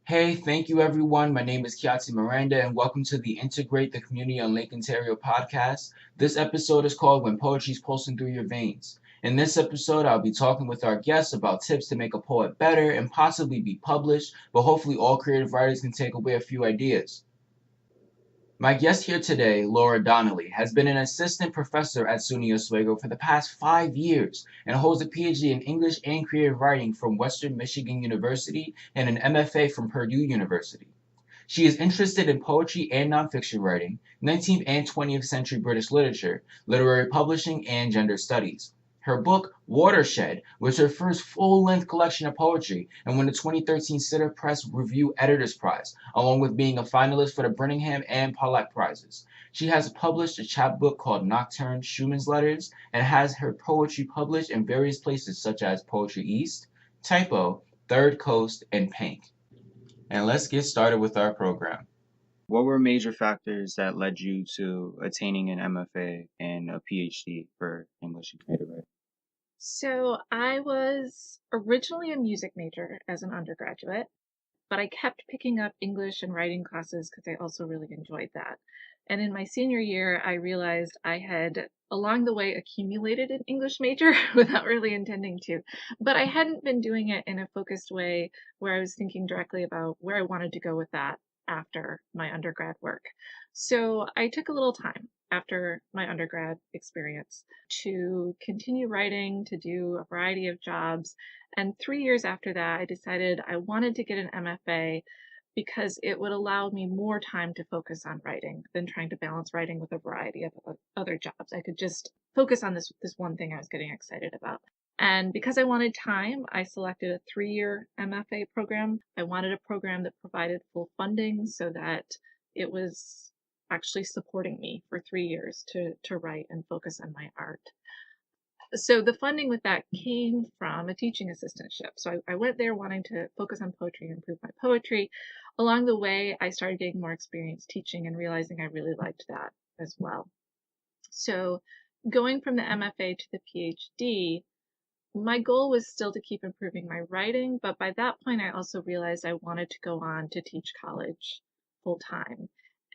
Hey, thank you everyone. My name is Kiati Miranda, and welcome to the Integrate the Community on Lake Ontario podcast. This episode is called When Poetry's Pulsing Through Your Veins. In this episode, I'll be talking with our guests about tips to make a poet better and possibly be published, but hopefully all creative writers can take away a few ideas. My guest here today, Laura Donnelly, has been an assistant professor at SUNY Oswego for the past 5 years and holds a PhD in English and creative writing from Western Michigan University and an MFA from Purdue University. She is interested in poetry and nonfiction writing, 19th and 20th century British literature, literary publishing, and gender studies. Her book, Watershed, was her first full-length collection of poetry and won the 2013 Sitter Press Review Editors Prize, along with being a finalist for the Brittingham and Pollack Prizes. She has published a chapbook called Nocturne, Schumann's Letters, and has her poetry published in various places such as Poetry East, Typo, Third Coast, and Pank. And let's get started with our program. What were major factors that led you to attaining an MFA and a PhD for English and creative writing? So I was originally a music major as an undergraduate, but I kept picking up English and writing classes because I also really enjoyed that. And in my senior year, I realized I had along the way accumulated an English major without really intending to, but I hadn't been doing it in a focused way where I was thinking directly about where I wanted to go with that after my undergrad work. So I took a little time after my undergrad experience to continue writing, to do a variety of jobs. And 3 years after that, I decided I wanted to get an MFA because it would allow me more time to focus on writing than trying to balance writing with a variety of other jobs. I could just focus on this one thing I was getting excited about. And because I wanted time, I selected a 3-year MFA program. I wanted a program that provided full funding so that it was actually supporting me for 3 years to write and focus on my art. So the funding with that came from a teaching assistantship. So I went there wanting to focus on poetry and improve my poetry. Along the way, I started getting more experience teaching and realizing I really liked that as well. So going from the MFA to the PhD, my goal was still to keep improving my writing, but by that point, I also realized I wanted to go on to teach college full time.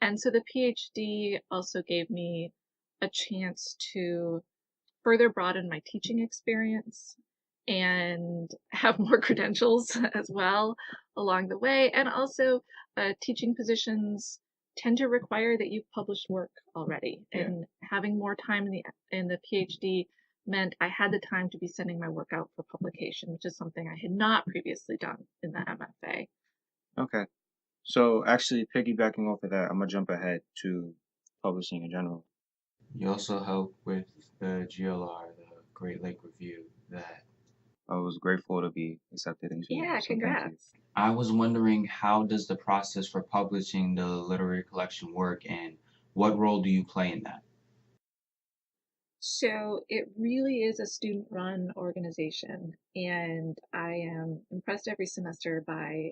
And so the PhD also gave me a chance to further broaden my teaching experience and have more credentials as well along the way. And also, teaching positions tend to require that you've published work already. Yeah. And having more time in the PhD meant I had the time to be sending my work out for publication, which is something I had not previously done in the MFA. Okay. So actually piggybacking off of that, I'm gonna jump ahead to publishing in general. You also help with the GLR, the Great Lake Review, that I was grateful to be accepted into. Yeah, So thank you. congrats. I was wondering, how does the process for publishing the literary collection work, and what role do you play in that? So it really is a student-run organization, and I am impressed every semester by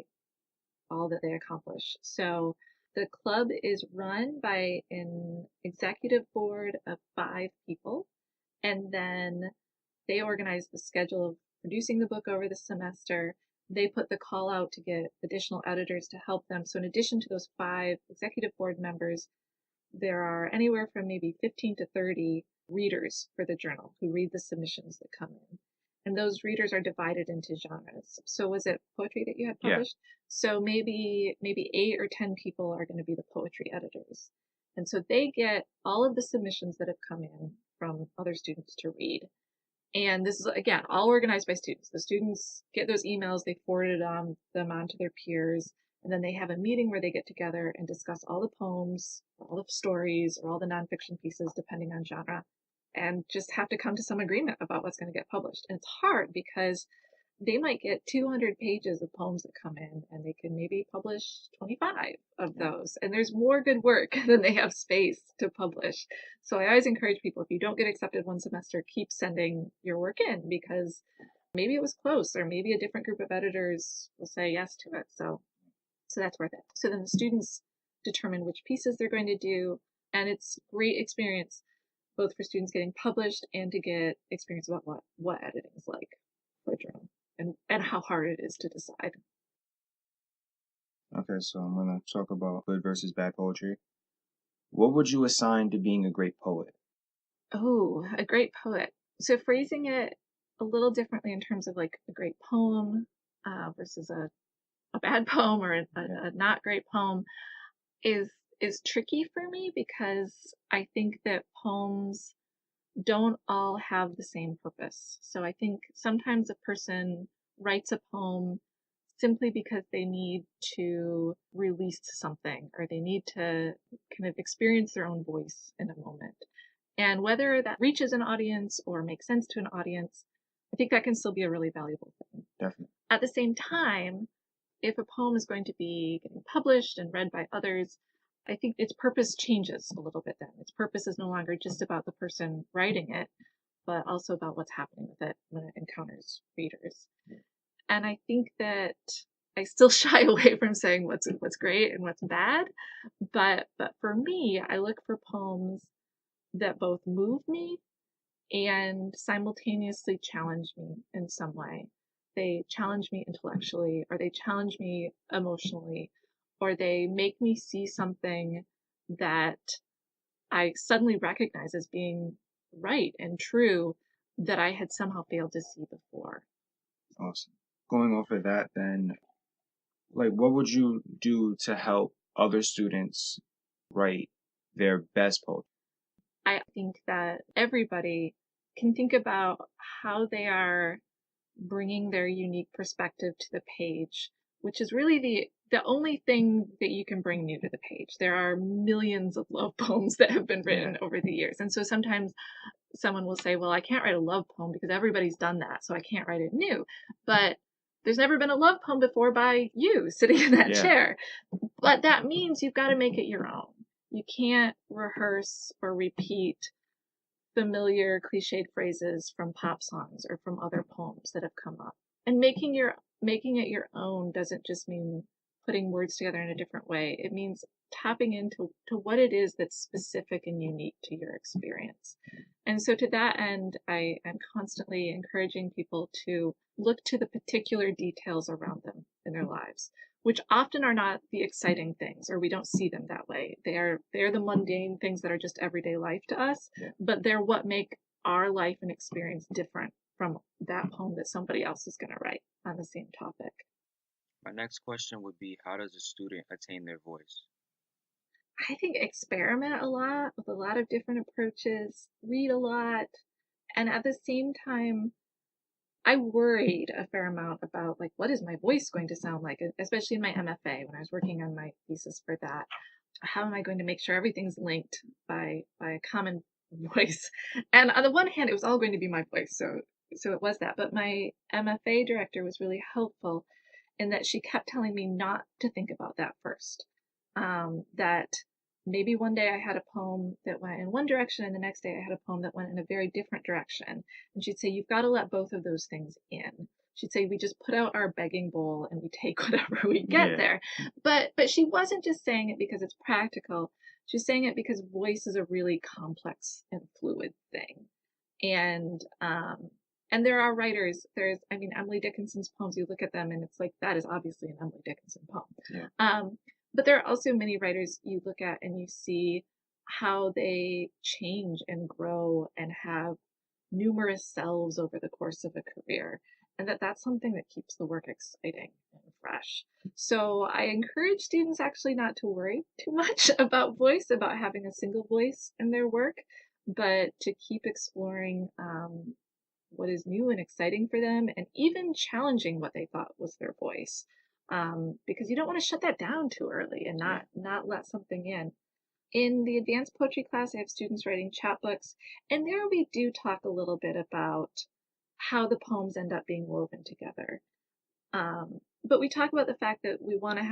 all that they accomplish. So the club is run by an executive board of 5 people, and then they organize the schedule of producing the book over the semester. They put the call out to get additional editors to help them. So in addition to those 5 executive board members, there are anywhere from maybe 15 to 30 readers for the journal who read the submissions that come in. And those readers are divided into genres. So was it poetry that you had Yeah. published? So maybe 8 or 10 people are going to be the poetry editors. And so they get all of the submissions that have come in from other students to read. And this is again all organized by students. The students get those emails, they forward them on to their peers, and then they have a meeting where they get together and discuss all the poems, or all the stories, or all the nonfiction pieces, depending on genre, and just have to come to some agreement about what's going to get published. And it's hard because they might get 200 pages of poems that come in and they can maybe publish 25 of those. And there's more good work than they have space to publish. So I always encourage people, if you don't get accepted one semester, keep sending your work in because maybe it was close or maybe a different group of editors will say yes to it. So that's worth it. So then the students determine which pieces they're going to do. And it's great experience both for students getting published and to get experience about what editing is like for a journal and how hard it is to decide. Okay, so I'm gonna talk about good versus bad poetry. What would you assign to being a great poet? Oh, a great poet. So phrasing it a little differently in terms of like a great poem versus a bad poem or a not great poem is is tricky for me because I think that poems don't all have the same purpose. So I think sometimes a person writes a poem simply because they need to release something or they need to kind of experience their own voice in a moment. And whether that reaches an audience or makes sense to an audience, I think that can still be a really valuable thing. Definitely. At the same time, if a poem is going to be getting published and read by others, I think its purpose changes a little bit then. Its purpose is no longer just about the person writing it, but also about what's happening with it when it encounters readers. And I think that I still shy away from saying what's great and what's bad, but for me, I look for poems that both move me and simultaneously challenge me in some way. They challenge me intellectually, or they challenge me emotionally, or they make me see something that I suddenly recognize as being right and true that I had somehow failed to see before. Awesome. Going off of that, then, like, what would you do to help other students write their best poetry? I think that everybody can think about how they are bringing their unique perspective to the page, which is really the only thing that you can bring new to the page. There are millions of love poems that have been written over the years. And so sometimes someone will say, well, I can't write a love poem because everybody's done that, so I can't write it new. But there's never been a love poem before by you sitting in that chair. But that means you've got to make it your own. You can't rehearse or repeat familiar cliched phrases from pop songs or from other poems that have come up. And making it your own doesn't just mean putting words together in a different way. It means tapping into what it is that's specific and unique to your experience. And so to that end, I am constantly encouraging people to look to the particular details around them in their lives, which often are not the exciting things, or we don't see them that way. They're the mundane things that are just everyday life to us, but they're what make our life and experience different from that poem that somebody else is going to write on the same topic. My next question would be, how does a student attain their voice? I think experiment a lot with a lot of different approaches, read a lot, and at the same time, I worried a fair amount about like what is my voice going to sound like, especially in my MFA when I was working on my thesis for that. How am I going to make sure everything's linked by a common voice? And on the one hand, it was all going to be my voice, so it was that. But my MFA director was really helpful in that she kept telling me not to think about that first. That maybe one day I had a poem that went in one direction, and the next day I had a poem that went in a very different direction. And she'd say, you've got to let both of those things in. She'd say, we just put out our begging bowl and we take whatever we get there. But she wasn't just saying it because it's practical. She's saying it because voice is a really complex and fluid thing. And and there are writers, I mean, Emily Dickinson's poems, you look at them and it's like, that is obviously an Emily Dickinson poem. But there are also many writers you look at and you see how they change and grow and have numerous selves over the course of a career. And that's something that keeps the work exciting and fresh. So I encourage students actually not to worry too much about voice, about having a single voice in their work, but to keep exploring what is new and exciting for them, and even challenging what they thought was their voice, because you don't want to shut that down too early and not let something in. In the advanced poetry class, I have students writing chapbooks, and there we do talk a little bit about how the poems end up being woven together. But we talk about the fact that we want to have